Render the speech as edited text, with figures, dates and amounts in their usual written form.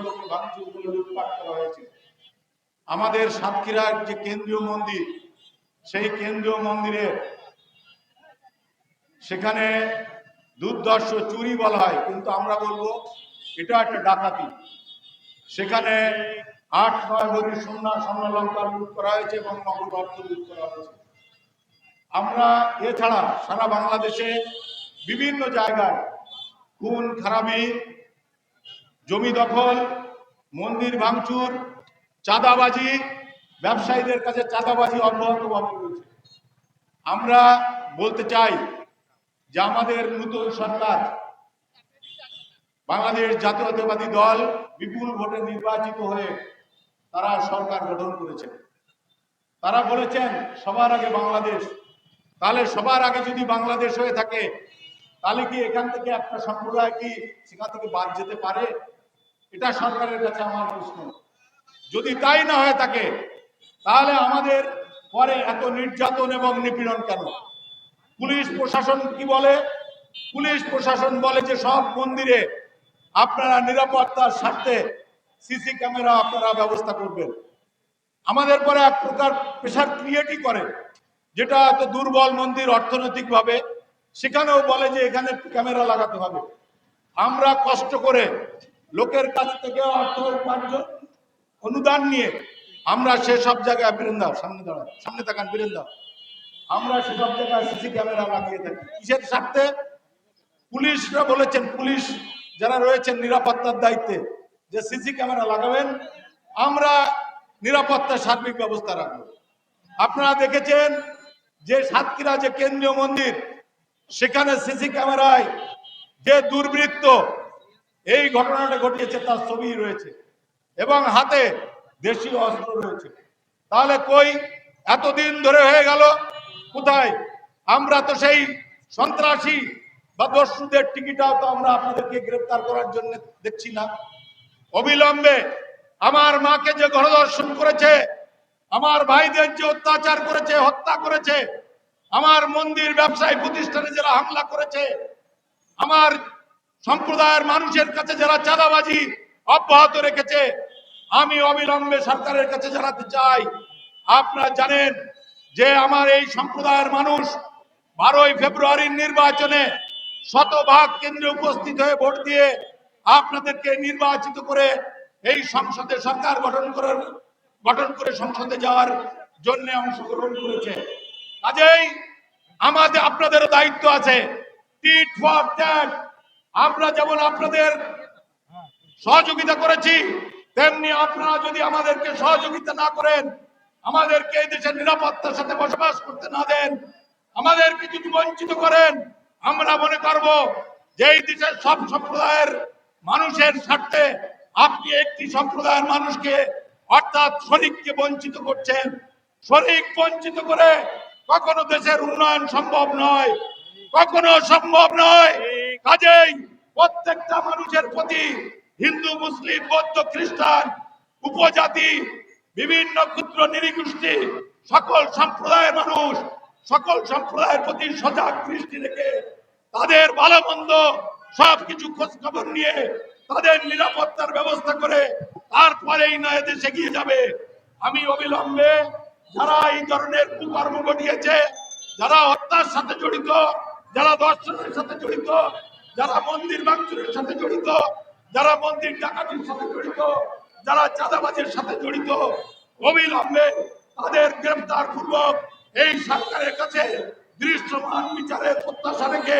মণ্ডপকে ভাঙচুর করে লুটপাট করা হয়েছে। আমাদের সাতক্ষীরার যে কেন্দ্রীয় মন্দির, সেই কেন্দ্রীয় মন্দিরে সেখানে দুর্ধর্ষ চুরি বলা হয়, কিন্তু আমরা বলবো এটা একটা ডাকাতি। সেখানে ৮-৯ ভরি স্বর্ণালঙ্কার লুট করা হয়েছে এবং নগদ অর্থ লুট করা হয়েছে। আমরা এছাড়া সারা বাংলাদেশে বিভিন্ন জায়গায় খুন খারাপি, জমি দখল, মন্দির ভাঙচুর, চাঁদাবাজি, ব্যবসায়ীদের কাছে চাঁদাবাজি অব্যাহতভাবে রয়েছে। আমরা বলতে চাই যে আমাদের নতুন সরকার বাংলাদেশ জাতীয়তাবাদী দল বিপুল ভোটে নির্বাচিত হয়ে তারা সরকার গঠন করেছে। তারা বলেছেন সবার আগে বাংলাদেশ। তাহলে সবার আগে যদি বাংলাদেশ হয়ে থাকে, তাহলে কি এখান থেকে একটা সম্প্রদায় কি সেখান থেকে বাদ যেতে পারে? এটা সরকারের কাছে আমার প্রশ্ন। যদি তাই না হয়ে থাকে, তাহলে আমাদের পরে এত নির্যাতন এবং নিপীড়ন কেন? পুলিশ প্রশাসন কি বলে? পুলিশ প্রশাসন বলে যে সব মন্দিরে আপনারা নিরাপত্তার স্বার্থে সিসি ক্যামেরা আপনারা ব্যবস্থা করবেন। আমাদের পরে এক প্রকার প্রেশার ক্রিয়েটই করে, যেটা এত দুর্বল মন্দির অর্থনৈতিকভাবে, সেখানেও বলে যে এখানে ক্যামেরা লাগাতে হবে। আমরা কষ্ট করে লোকের কাছ থেকে অর্থ উপার্জন অনুদান নিয়ে আমরা সেসব জায়গায়, বীরেন্দা সামনে দাঁড়ান, সামনে তাকান বীরেন্দা, আমরা সেসব জায়গায় সিসি ক্যামেরা লাগিয়ে থাকি। কিসের স্বার্থে? পুলিশরা বলেছেন, পুলিশ যারা রয়েছেন নিরাপত্তার দায়িত্বে, যে সিসি ক্যামেরা লাগাবেন, আমরা নিরাপত্তার সার্বিক ব্যবস্থা রাখবো। আপনারা দেখেছেন যে সাতক্ষীরা যে কেন্দ্রীয় মন্দির, সেখানে সিসি ক্যামেরায় যে দুর্বৃত্ত এই ঘটনাটা ঘটিয়েছে তার ছবি রয়েছে এবং হাতে দেশীয় অস্ত্র রয়েছে। তাহলে কই এতদিন ধরে হয়ে গেল কোথায়? আমরা তো সেই সন্ত্রাসী বা দস্যুদের টিকিটাও তো আমরা আপনাদেরকে গ্রেফতার করার জন্য দেখছি না। অবিলম্বে আমার মাকে যে গণধর্ষণ করেছে, আমার ভাইদের যে অত্যাচার করেছে, হত্যা করেছে, আমার মন্দির ব্যবসায়ী প্রতিষ্ঠানে যারা হামলা করেছে, আমার সম্প্রদায়ের মানুষের কাছে যারা চাঁদাবাজি অব্যাহত রেখেছে, আমি অবিলম্বে সরকারের কাছে জানাতে চাই। আপনারা জানেন যে আমার এই সম্প্রদায়ের মানুষ 12ই ফেব্রুয়ারির নির্বাচনে শতভাগ কেন্দ্রে উপস্থিত হয়ে ভোট দিয়ে আপনাদেরকে নির্বাচিত করে এই সংসদে সরকার গঠন করে সংসদে যাওয়ার জন্য অংশগ্রহণ করেছে। কাজেই আমাদের আপনাদের দায়িত্ব আছে। Tit for tat. আমরা যেমন আপনাদের সহযোগিতা করেছি, তেমনি আপনারা যদি আমাদেরকে সহযোগিতা না করেন, আমাদেরকে এই দেশের নিরাপত্তার সাথে বসবাস করতে না দেন, আমাদেরকে যদি বঞ্চিত করেন, আমরা মনে করব যে এই দেশের সব সম্প্রদায়ের মানুষের স্বার্থে আপনি একটি সম্প্রদায়ের মানুষকে অর্থাৎ শরিককে বঞ্চিত করছেন। শরিক বঞ্চিত করে কখনো দেশের উন্নয়ন সম্ভব নয়, কখনো সম্ভব নয়। কাজেই প্রত্যেকটা মানুষের প্রতি, হিন্দু, মুসলিম, বৌদ্ধ, খ্রিস্টান, উপজাতি, বিভিন্ন ক্ষুদ্র নৃগোষ্ঠী, সকল সম্প্রদায়ের মানুষ, সকল সম্প্রদায়ের প্রতি সজাগ দৃষ্টি রেখে তাদের ভালো মন্দ সবকিছু খোঁজ খবর নিয়ে তাদের নিরাপত্তার ব্যবস্থা করে তারপরেই নয় দেশে এগিয়ে যাবে। আমি অবিলম্বে যারা এই ধরনের কুকর্ম ঘটিয়েছে, যারা হত্যার সাথে জড়িত, যারা ধর্ষণের সাথে জড়িত, যারা মন্দির ভাঙচুরের সাথে জড়িত, যারা মন্দির ডাকাতির সাথে জড়িত, যারা চাঁদাবাজের সাথে জড়িত, অবিলম্বে তাদের গ্রেফতার পূর্বক এই সরকারের কাছে দৃশ্যমান বিচারের প্রত্যাশা রেখে